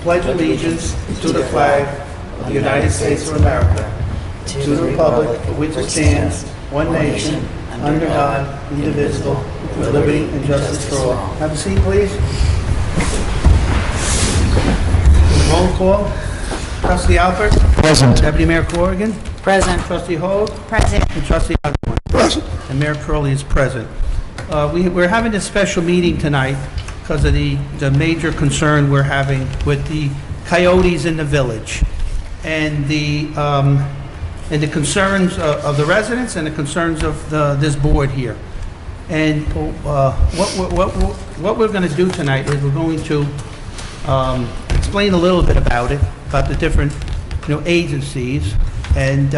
pledge allegiance to the flag of the United States of America, to the republic for which it stands, one nation, under God, indivisible, with liberty and justice for all. Have a seat, please. Roll call. Trustee Alpert. Present. Deputy Mayor Corrigan. Present. Trustee Hogue. Present. And Trustee Osborn. Present. And Mayor Curley is present. We're having this special meeting tonight because of the major concern we're having with the coyotes in the village, and the concerns of the residents and the concerns of this board here. And what we're going to do tonight is we're going to explain a little bit about it, about the different agencies, and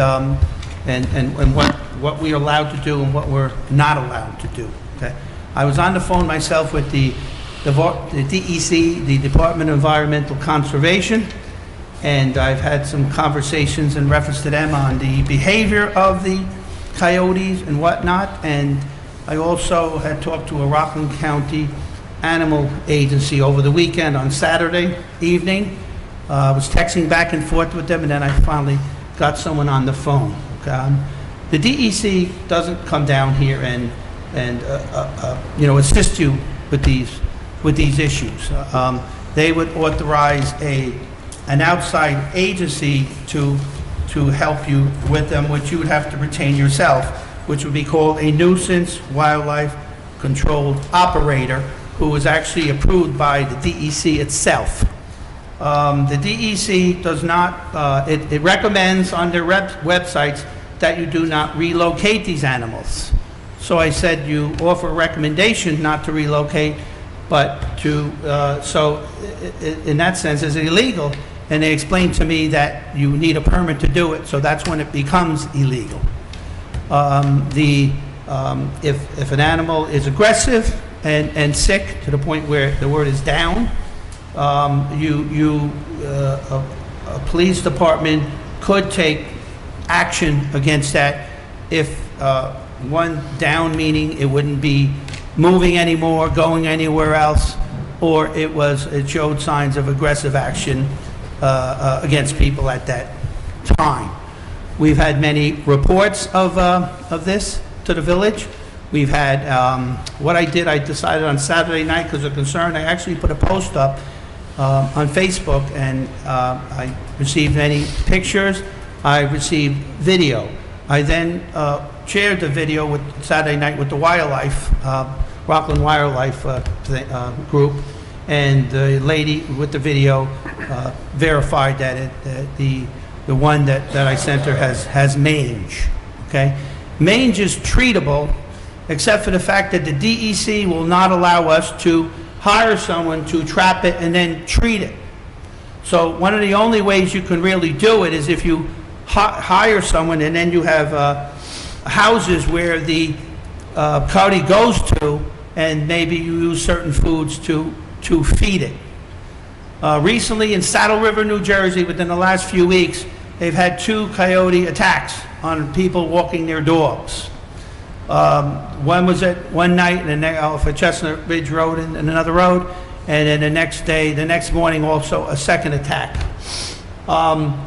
what we're allowed to do and what we're not allowed to do. Okay, I was on the phone myself with the DEC, the Department of Environmental Conservation, and I've had some conversations in reference to them on the behavior of the coyotes and whatnot. And I also had talked to a Rockland County animal agency over the weekend on Saturday evening. I was texting back and forth with them, and then I finally got someone on the phone. Okay? The DEC doesn't come down here and assist you with these issues. They would authorize an outside agency to help you with them, which you would have to retain yourself, which would be called a nuisance wildlife controlled operator, who is actually approved by the DEC itself. The DEC does not, it recommends on their websites that you do not relocate these animals. So I said, you offer a recommendation not to relocate, but to, so in that sense, is it illegal? And they explained to me that you need a permit to do it, so that's when it becomes illegal. If an animal is aggressive and sick to the point where the word is down, a police department could take action against that if one down, meaning it wouldn't be moving anymore, going anywhere else, or it showed signs of aggressive action against people at that time. We've had many reports of this to the village. We've had, I decided on Saturday night, because of concern, I actually put a post up on Facebook, and I received many pictures. I received video. I then shared the video Saturday night with the Wildlife, Rockland Wildlife group, and the lady with the video verified that the one that I sent her has mange. Okay, mange is treatable, except for the fact that the DEC will not allow us to hire someone to trap it and then treat it. So one of the only ways you can really do it is if you hire someone, and then you have houses where the coyote goes to, and maybe you use certain foods to feed it. Recently in Saddle River, New Jersey, within the last few weeks, they've had 2 coyote attacks on people walking their dogs. One was at one night off of Chestnut Ridge Road and another road, and then the next morning also a second attack. I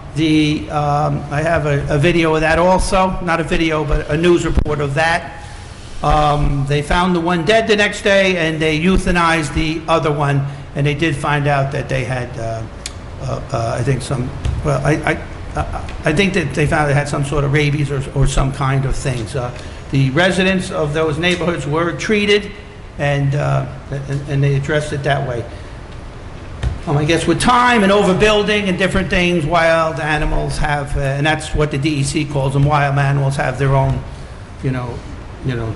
have a video of that also, not a video, but a news report of that. They found the one dead the next day, and they euthanized the other one, and they did find out that they had, I think that they found they had some sort of rabies or some kind of things. The residents of those neighborhoods were treated, and they addressed it that way. I guess with time and overbuilding and different things, wild animals have, and that's what the DEC calls them, wild animals have their own,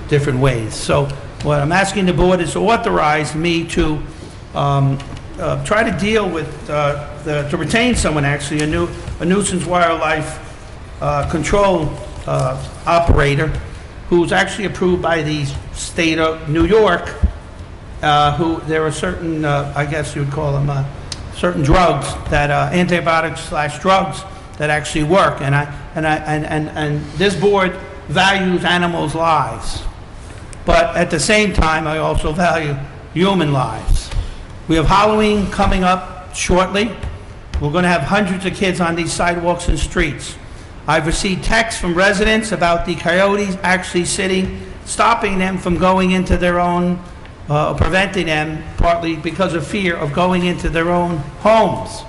different ways. So what I'm asking the board is to authorize me to try to deal with, to retain someone, actually, a nuisance wildlife control operator who's actually approved by the state of New York, who there are certain, I guess you would call them, certain drugs that, antibiotics/drugs that actually work. And this board values animals' lives. But at the same time, I also value human lives. We have Halloween coming up shortly. We're going to have hundreds of kids on these sidewalks and streets. I've received texts from residents about the coyotes actually stopping them from going into their own, preventing them, partly because of fear of going into their own homes.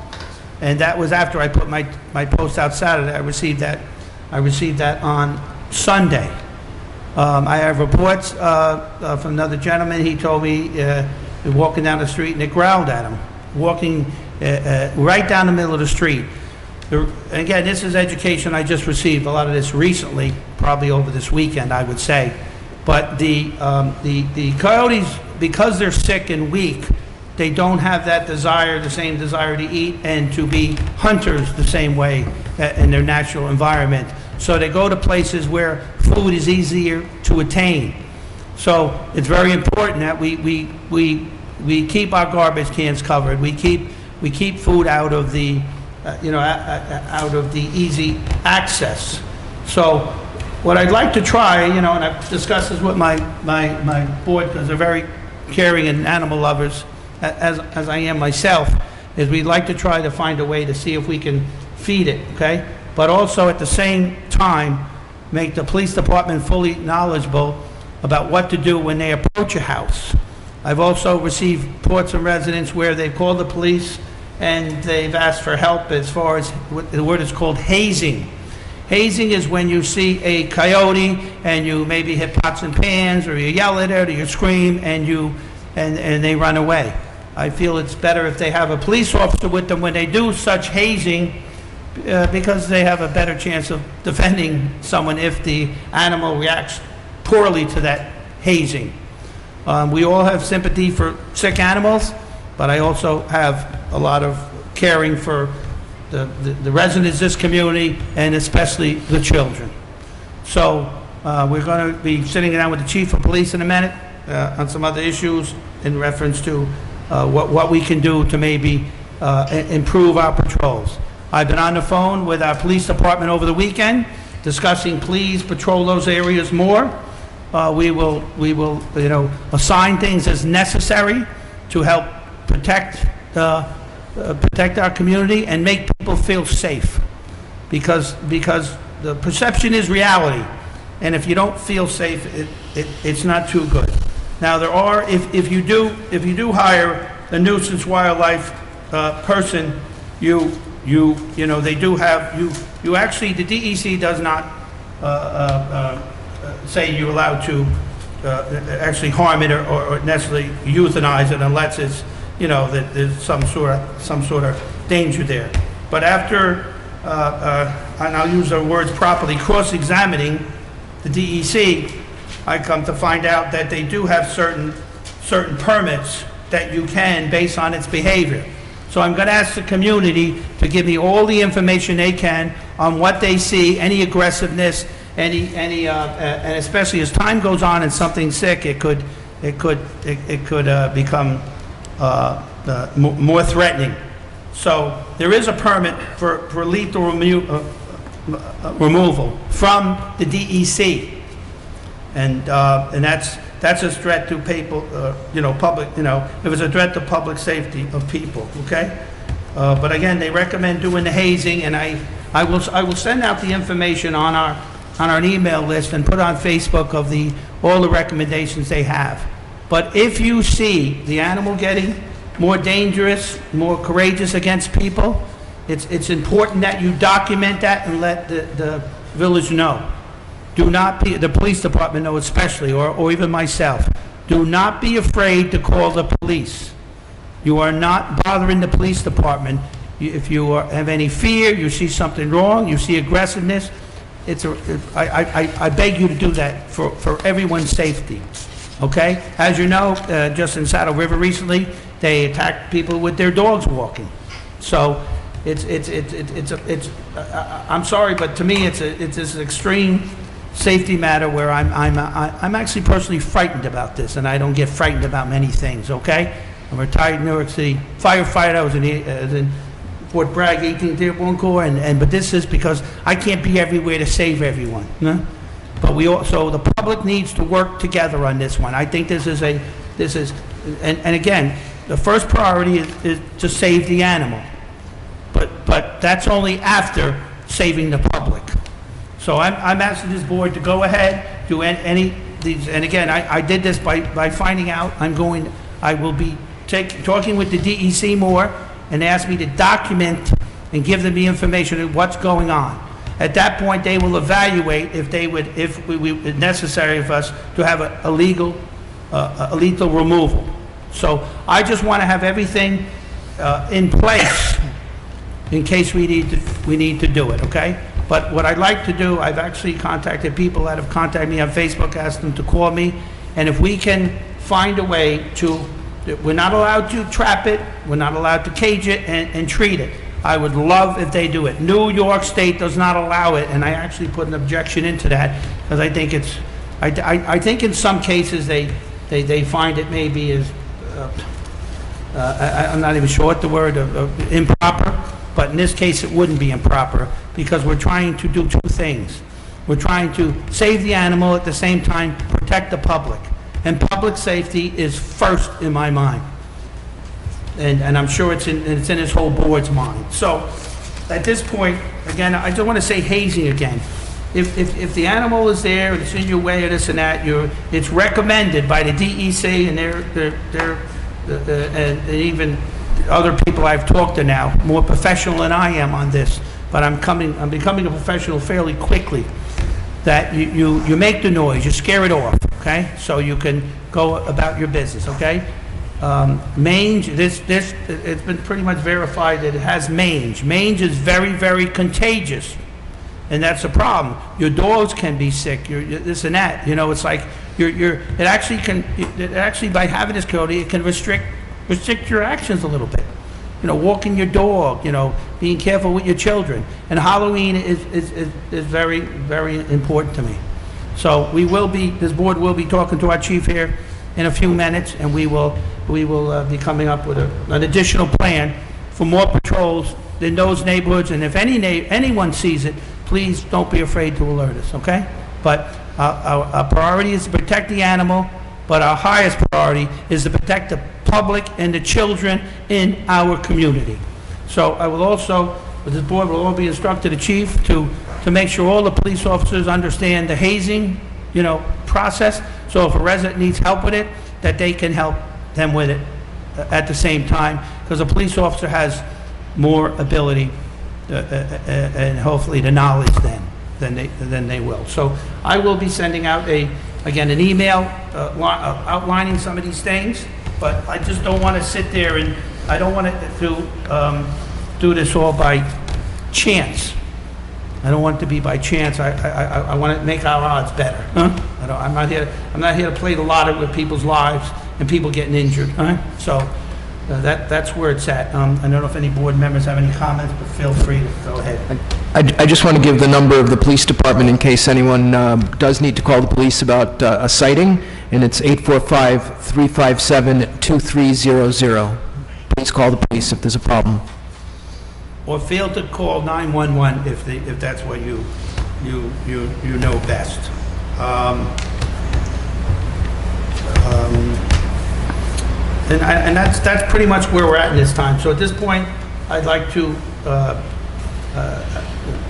And that was after I put my post out Saturday. I received that on Sunday. I have reports from another gentleman. He told me walking down the street and it growled at him, walking right down the middle of the street. Again, this is education I just received, a lot of this recently, probably over this weekend, I would say. But the coyotes, because they're sick and weak, they don't have that desire, the same desire to eat and to be hunters the same way in their natural environment. So they go to places where food is easier to attain. So it's very important that we keep our garbage cans covered. We keep food out of the out of the easy access. So what I'd like to try, and I've discussed this with my board because they're very caring and animal lovers, as I am myself, is we'd like to try to find a way to see if we can feed it, okay? But also at the same time, make the police department fully knowledgeable about what to do when they approach a house. I've also received reports from residents where they've called the police and they've asked for help as far as what the word is called hazing. Hazing is when you see a coyote and you maybe hit pots and pans, or you yell at it, or you scream, and they run away. I feel it's better if they have a police officer with them when they do such hazing, because they have a better chance of defending someone if the animal reacts poorly to that hazing. We all have sympathy for sick animals, but I also have a lot of caring for the residents of this community, and especially the children. So we're going to be sitting down with the chief of police in a minute on some other issues in reference to what we can do to maybe improve our patrols. I've been on the phone with our police department over the weekend discussing, please patrol those areas more. We will assign things as necessary to help protect our community and make people feel safe, because the perception is reality, and if you don't feel safe, it's not too good. Now there are, if you do hire a nuisance wildlife person, they do have you actually, the DEC does not say you're allowed to actually harm it or necessarily euthanize it unless it's that there's some sort of danger there. But after, and I'll use the words properly, cross-examining the DEC, I come to find out that they do have certain permits that you can based on its behavior. So I'm going to ask the community to give me all the information they can on what they see, any aggressiveness, and especially as time goes on and something's sick, it could become more threatening. So there is a permit for lethal removal from the DEC, and that's a threat to people, public. If it's a threat to public safety of people. Okay, but again, they recommend doing the hazing, and I will send out the information on our email list and put on Facebook of all the recommendations they have. But if you see the animal getting more dangerous, more courageous against people, it's important that you document that and let the village know. Do not be, the police department know especially, or even myself, do not be afraid to call the police. You are not bothering the police department. If you have any fear, you see something wrong, you see aggressiveness, I beg you to do that for everyone's safety. Okay? As you know, just in Saddle River recently, they attacked people with their dogs walking. So I'm sorry, but to me, it's this extreme safety matter where I'm actually personally frightened about this, and I don't get frightened about many things. Okay? I'm a retired New York City firefighter. I was in Fort Bragg, 18th Airborne Corps, but this is because I can't be everywhere to save everyone. No? But so the public needs to work together on this one. I think and again, the first priority is to save the animal. but that's only after saving the public. So I'm asking this board to go ahead, do any these, and again, I did this by finding out. I will be talking with the DEC more, and they asked me to document and give them the information of what's going on. At that point, they will evaluate if it's necessary for us to have a lethal removal. So I just want to have everything in place in case we need to do it, okay? But what I'd like to do, I've actually contacted people that have contacted me on Facebook, asked them to call me, and if we can find a way to, we're not allowed to trap it, we're not allowed to cage it and treat it. I would love if they do it. New York State does not allow it, and I actually put an objection into that, because I think it's, I think in some cases they find it maybe as, I'm not even sure what the word, improper, but in this case it wouldn't be improper, because we're trying to do two things. We're trying to save the animal, at the same time protect the public. And public safety is first in my mind. And I'm sure it's in this whole board's mind. So, at this point, again, I just want to say hazing again. If the animal is there, and it's in your way, or this and that, it's recommended by the DEC and and even other people I've talked to now, more professional than I am on this, but I'm becoming a professional fairly quickly, that you make the noise, you scare it off, okay? So you can go about your business, okay? Mange, it's been pretty much verified that it has mange. Mange is very, very contagious, and that's a problem. Your dogs can be sick, this and that, you know, it's like, it actually by having this code, it can restrict your actions a little bit. You know, walking your dog, you know, being careful with your children. And Halloween is very, very important to me. So this board will be talking to our chief here in a few minutes, and we will be coming up with an additional plan for more patrols in those neighborhoods. And if anyone sees it, please don't be afraid to alert us, okay? But our priority is to protect the animal, but our highest priority is to protect the public and the children in our community. So I will also, with this board, will all be instructed the chief to make sure all the police officers understand the hazing, you know, process. So if a resident needs help with it, that they can help them with it at the same time, because a police officer has more ability and hopefully the knowledge than they will. So I will be sending out again an email outlining some of these things, but I just don't want to sit there and I don't want to do this all by chance. I don't want it to be by chance. I want to make our odds better. Huh? I'm not here to play the lottery with people's lives and people getting injured. Huh? So that's where it's at. I don't know if any board members have any comments, but feel free to go ahead. I just want to give the number of the police department in case anyone does need to call the police about a sighting, and it's 845-357-2300. Please call the police if there's a problem. Or fail to call 911 if that's what you know best. And that's pretty much where we're at in this time. So at this point, I'd like to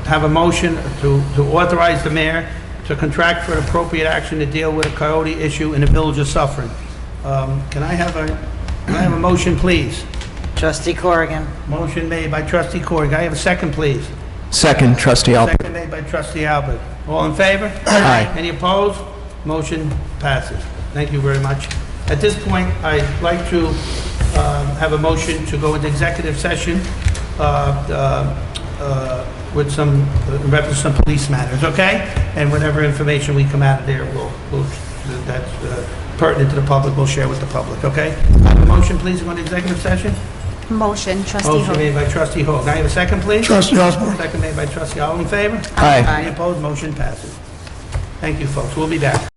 have a motion to authorize the mayor to contract for appropriate action to deal with a coyote issue in the village of Suffern. Can I have a motion, please? Trustee Corrigan. Motion made by Trustee Corrigan. I have a second, please. Second, Trustee Alpert. Second made by Trustee Alpert. All in favor? Aye. Any opposed? Motion passes. Thank you very much. At this point, I'd like to have a motion to go into executive session with some reference to some police matters, okay? And whatever information we come out of there, that's pertinent to the public, we'll share with the public, okay? Have a motion, please, to go into executive session. Motion, Trustee Motion Hogue. made by Trustee Hogue. Can I have a second, please? Trustee Osborn. Second made by Trustee. All in favor? Aye. Any opposed? Motion passes. Thank you, folks. We'll be back.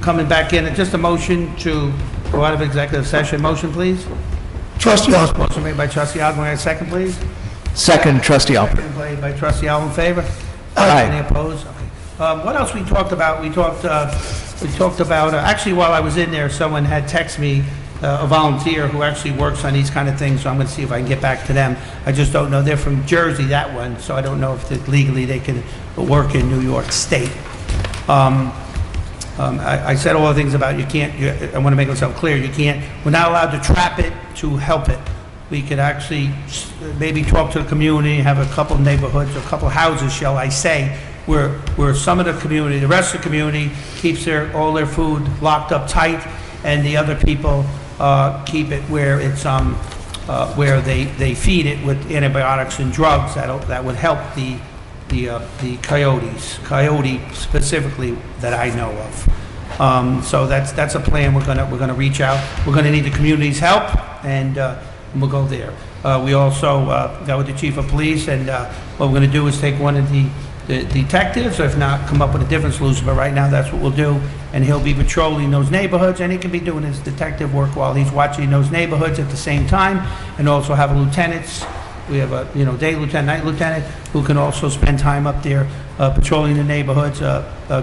Coming back in, just a motion to go out of executive session. Motion, please. Trustee Osborn. Motion made by Trustee Osborn. A second, please. Second, Trustee Alpert. Second made by Trustee All in favor? Aye. Any opposed? Okay. What else we talked about? We talked about, actually while I was in there, someone had texted me a volunteer who actually works on these kind of things, so I'm going to see if I can get back to them. I just don't know. They're from Jersey, that one, so I don't know if legally they can work in New York State. I said all the things about I want to make myself clear, we're not allowed to trap it to help it. We could actually maybe talk to the community, have a couple neighborhoods, a couple houses, shall I say, where some of the community, the rest of the community keeps all their food locked up tight, and the other people keep it where it's where they feed it with antibiotics and drugs that would help the coyote specifically that I know of. So that's a plan. We're gonna reach out. We're gonna need the community's help, and we'll go there. We also got with the chief of police, and what we're gonna do is take one of the detectives, or if not, come up with a different solution. But right now, that's what we'll do, and he'll be patrolling those neighborhoods, and he can be doing his detective work while he's watching those neighborhoods at the same time, and also have lieutenants. We have a day lieutenant, night lieutenant, who can also spend time up there patrolling the neighborhoods,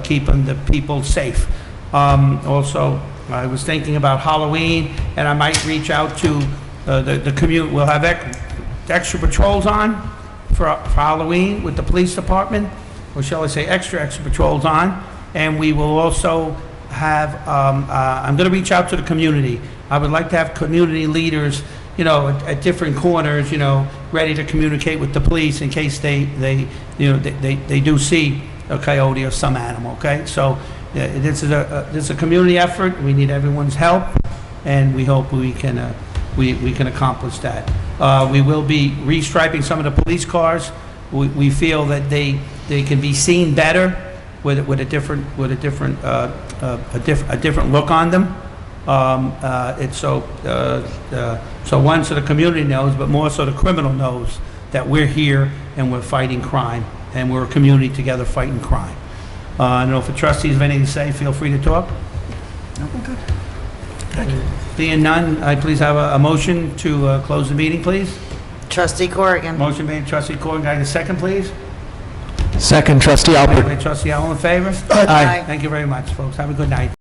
keeping the people safe. Also, I was thinking about Halloween, and I might reach out to the community. We'll have extra patrols on for Halloween with the police department, or shall I say extra patrols on, and we will also have, I'm going to reach out to the community. I would like to have community leaders, at different corners, ready to communicate with the police in case they do see a coyote or some animal, okay? So this is a community effort. We need everyone's help, and we hope we can accomplish that. We will be restriping some of the police cars. We feel that they can be seen better with a different look on them. It's so one, so the community knows, but more so the criminal knows that we're here and we're fighting crime, and we're a community together fighting crime. I don't know if the trustees have anything to say. Feel free to talk. No, we're good. Thank you. Being none, I please have a motion to close the meeting, please. Trustee Corrigan. Motion made, trustee Corrigan. Can I get a second, please? Second, trustee Second Alpert. by trustee, all in favor? Aye. Thank you very much, folks. Have a good night.